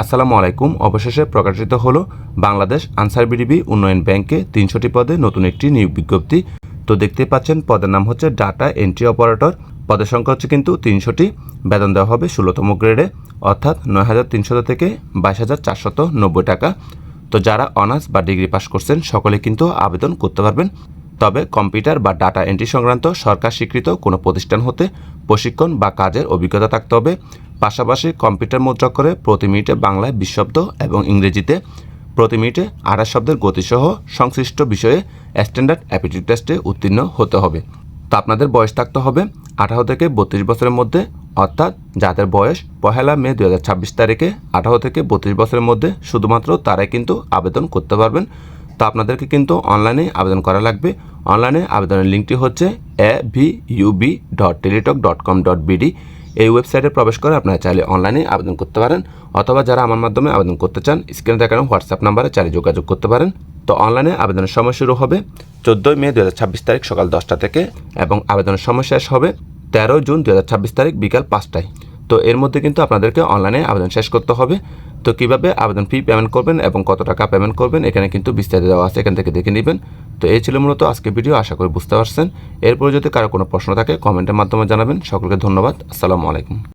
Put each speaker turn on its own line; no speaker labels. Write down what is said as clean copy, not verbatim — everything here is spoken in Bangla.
আসসালামু আলাইকুম। অবশেষে প্রকাশিত হলো বাংলাদেশ আনসার বিডিবি উন্নয়ন ব্যাংকে ৩০০টি পদে নতুন একটি নিয়োগ বিজ্ঞপ্তি। তো দেখতে পাচ্ছেন পদের নাম হচ্ছে ডাটা এন্ট্রি অপারেটর। পদের সংখ্যা হচ্ছে কিন্তু ৩০০টি। বেতন দেওয়া হবে ১৬তম গ্রেডে, অর্থাৎ ৯,৩০০ থেকে ২২,৪৯০ টাকা। তো যারা অনার্স বা ডিগ্রি পাস করছেন সকলে কিন্তু আবেদন করতে পারবেন। তবে কম্পিউটার বা ডাটা এন্ট্রি সংক্রান্ত সরকার স্বীকৃত কোনো প্রতিষ্ঠান হতে প্রশিক্ষণ বা কাজের অভিজ্ঞতা থাকতে হবে। পাশাপাশি কম্পিউটার মুদ্রা করে প্রতি মিনিটে বাংলায় ২০ শব্দ এবং ইংরেজিতে প্রতি মিনিটে ২৮ শব্দের গতিসহ সংশ্লিষ্ট বিষয়ে স্ট্যান্ডার্ড অ্যাপটিটিউড টেস্টে উত্তীর্ণ হতে হবে। তো আপনাদের বয়স থাকতে হবে ১৮ থেকে ৩২ বছরের মধ্যে, অর্থাৎ যাদের বয়স ১ মে ২০২৬ তারিখে ১৮ থেকে ৩২ বছরের মধ্যে শুধুমাত্র তারাই কিন্তু আবেদন করতে পারবেন। তো আপনাদেরকে কিন্তু অনলাইনে আবেদন করা লাগবে। অনলাইনে আবেদনের লিঙ্কটি হচ্ছে avub.teletalk.com.bd। এই ওয়েবসাইটে প্রবেশ করে আপনারা চাইলে অনলাইনে আবেদন করতে পারেন, অথবা যারা আমার মাধ্যমে আবেদন করতে চান স্ক্রিনে দেখানো হোয়াটসঅ্যাপ নাম্বারে চাইলে যোগাযোগ করতে পারেন। তো অনলাইনে আবেদনের সময় শুরু হবে ১৪ মে ২০২৬ তারিখ সকাল ১০টা থেকে এবং আবেদনের সময় শেষ হবে ১৩ জুন ২০২৬ তারিখ বিকাল ৫টায়। তো এর মধ্যে কিন্তু আপনাদেরকে অনলাইনে আবেদন শেষ করতে হবে। তো কীভাবে আবেদন ফি পেমেন্ট করবেন এবং কত টাকা পেমেন্ট করবেন এখানে কিন্তু বিস্তারিত দেওয়া আছে, এখান থেকে দেখে নেবেন। তো এই ছিল মূলত আজকের ভিডিও, আশা করি বুঝতে পারছেন। এরপরে যদি কারো কোনো প্রশ্ন থাকে কমেন্টের মাধ্যমে জানাবেন। সকলকে ধন্যবাদ। আসসালামু আলাইকুম।